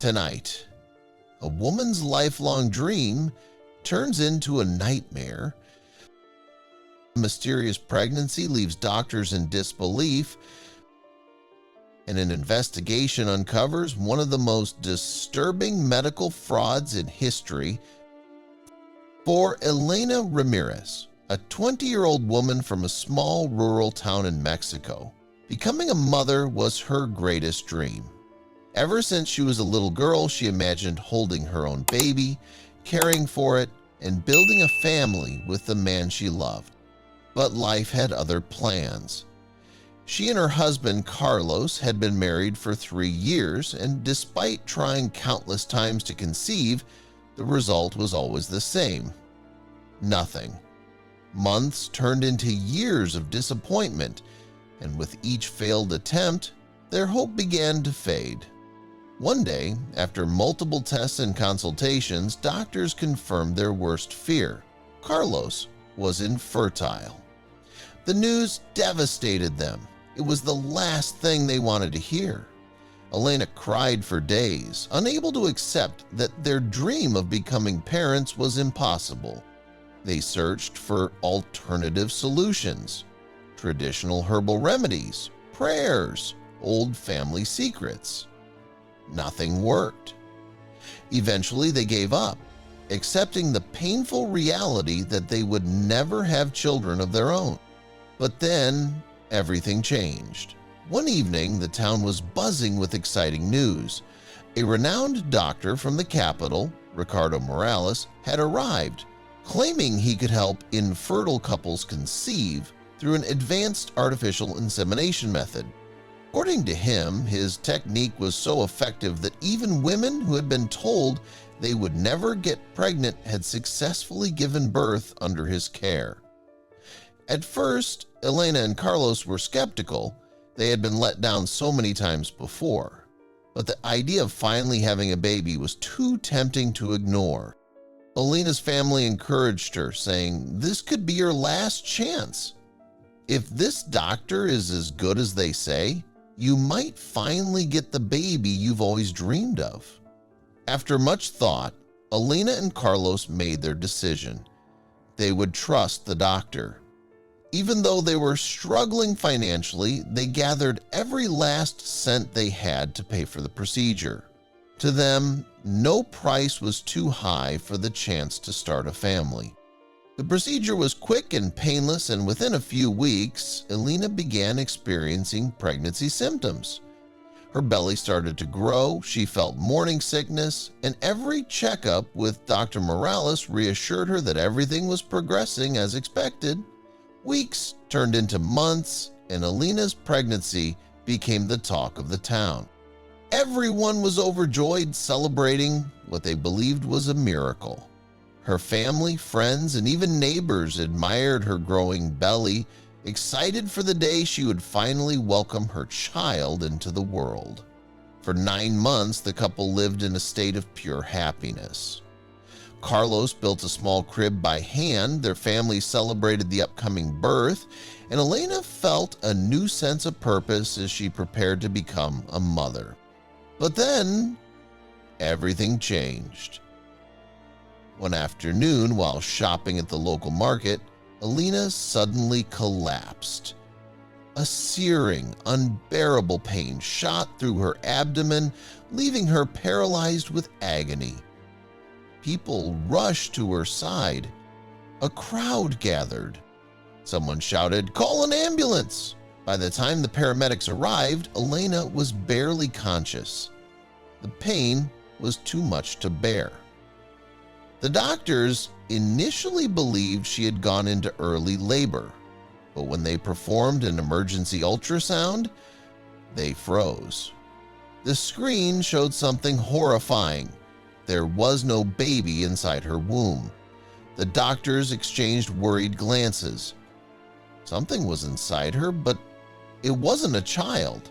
Tonight, a woman's lifelong dream turns into a nightmare. A mysterious pregnancy leaves doctors in disbelief, and an investigation uncovers one of the most disturbing medical frauds in history. For Elena Ramirez, a 20-year-old woman from a small rural town in Mexico, becoming a mother was her greatest dream. Ever since she was a little girl, she imagined holding her own baby, caring for it, and building a family with the man she loved. But life had other plans. She and her husband, Carlos, had been married for 3 years, and despite trying countless times to conceive, the result was always the same: nothing. Months turned into years of disappointment, and with each failed attempt, their hope began to fade. One day, after multiple tests and consultations, doctors confirmed their worst fear: Carlos was infertile. The news devastated them. It was the last thing they wanted to hear. Elena cried for days, unable to accept that their dream of becoming parents was impossible. They searched for alternative solutions, traditional herbal remedies, prayers, old family secrets. Nothing worked. Eventually, they gave up, accepting the painful reality that they would never have children of their own. But then, everything changed. One evening, the town was buzzing with exciting news. A renowned doctor from the capital, Ricardo Morales, had arrived, claiming he could help infertile couples conceive through an advanced artificial insemination method. According to him, his technique was so effective that even women who had been told they would never get pregnant had successfully given birth under his care. At first, Elena and Carlos were skeptical. They had been let down so many times before. But the idea of finally having a baby was too tempting to ignore. Elena's family encouraged her, saying, "This could be your last chance. If this doctor is as good as they say, you might finally get the baby you've always dreamed of." After much thought, Elena and Carlos made their decision. They would trust the doctor. Even though they were struggling financially, they gathered every last cent they had to pay for the procedure. To them, no price was too high for the chance to start a family. The procedure was quick and painless, and within a few weeks, Elena began experiencing pregnancy symptoms. Her belly started to grow, she felt morning sickness, and every checkup with Dr. Morales reassured her that everything was progressing as expected. Weeks turned into months, and Elena's pregnancy became the talk of the town. Everyone was overjoyed, celebrating what they believed was a miracle. Her family, friends, and even neighbors admired her growing belly, excited for the day she would finally welcome her child into the world. For 9 months, the couple lived in a state of pure happiness. Carlos built a small crib by hand, their family celebrated the upcoming birth, and Elena felt a new sense of purpose as she prepared to become a mother. But then, everything changed. One afternoon, while shopping at the local market, Elena suddenly collapsed. A searing, unbearable pain shot through her abdomen, leaving her paralyzed with agony. People rushed to her side. A crowd gathered. Someone shouted, "Call an ambulance!" By the time the paramedics arrived, Elena was barely conscious. The pain was too much to bear. The doctors initially believed she had gone into early labor, but when they performed an emergency ultrasound, they froze. The screen showed something horrifying. There was no baby inside her womb. The doctors exchanged worried glances. Something was inside her, but it wasn't a child.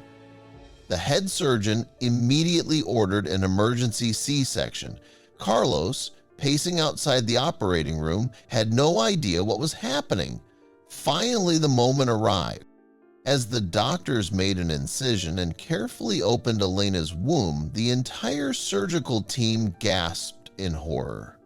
The head surgeon immediately ordered an emergency C-section. Carlos, pacing outside the operating room, had no idea what was happening. Finally, the moment arrived. As the doctors made an incision and carefully opened Elena's womb, the entire surgical team gasped in horror.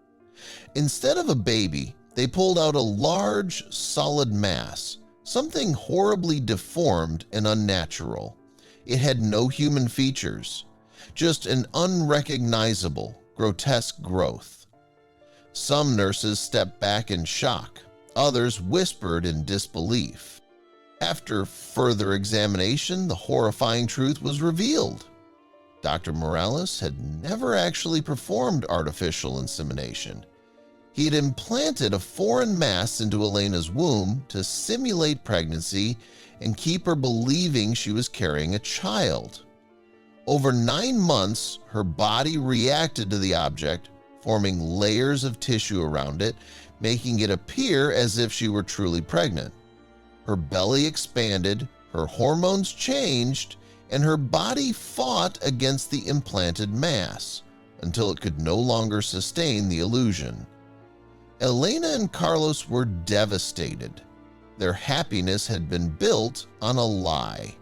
Instead of a baby, they pulled out a large, solid mass, something horribly deformed and unnatural. It had no human features, just an unrecognizable, grotesque growth. Some nurses stepped back in shock. Others whispered in disbelief. After further examination, the horrifying truth was revealed. Dr. Morales had never actually performed artificial insemination. He had implanted a foreign mass into Elena's womb to simulate pregnancy and keep her believing she was carrying a child. Over 9 months, her body reacted to the object, forming layers of tissue around it, making it appear as if she were truly pregnant. Her belly expanded, her hormones changed, and her body fought against the implanted mass until it could no longer sustain the illusion. Elena and Carlos were devastated. Their happiness had been built on a lie.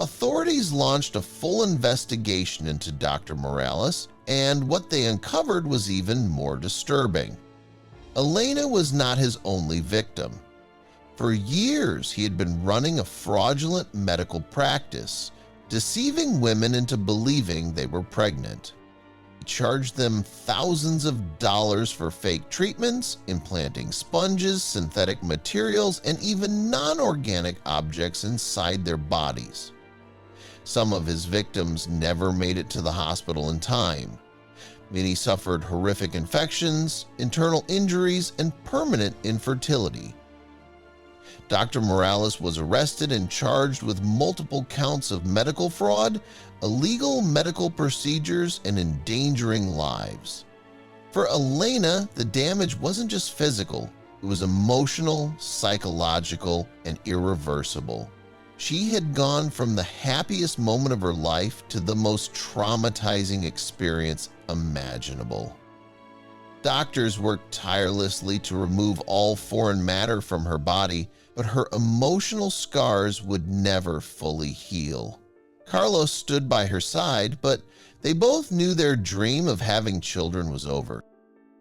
Authorities launched a full investigation into Dr. Morales, and what they uncovered was even more disturbing. Elena was not his only victim. For years, he had been running a fraudulent medical practice, deceiving women into believing they were pregnant. He charged them thousands of dollars for fake treatments, implanting sponges, synthetic materials, and even non-organic objects inside their bodies. Some of his victims never made it to the hospital in time. Many suffered horrific infections, internal injuries, and permanent infertility. Dr. Morales was arrested and charged with multiple counts of medical fraud, illegal medical procedures, and endangering lives. For Elena, the damage wasn't just physical, it was emotional, psychological, and irreversible. She had gone from the happiest moment of her life to the most traumatizing experience imaginable. Doctors worked tirelessly to remove all foreign matter from her body, but her emotional scars would never fully heal. Carlos stood by her side, but they both knew their dream of having children was over.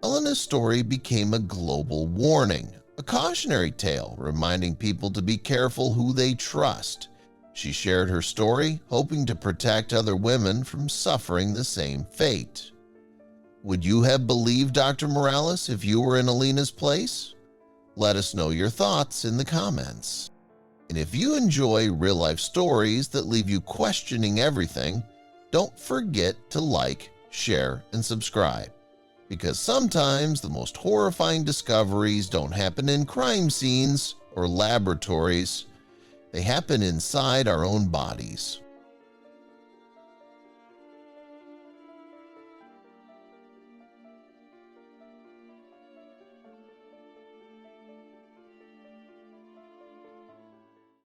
Elena's story became a global warning, a cautionary tale reminding people to be careful who they trust. She shared her story, hoping to protect other women from suffering the same fate. Would you have believed Dr. Morales if you were in Elena's place? Let us know your thoughts in the comments. And if you enjoy real-life stories that leave you questioning everything, don't forget to like, share, and subscribe. Because sometimes the most horrifying discoveries don't happen in crime scenes or laboratories. They happen inside our own bodies.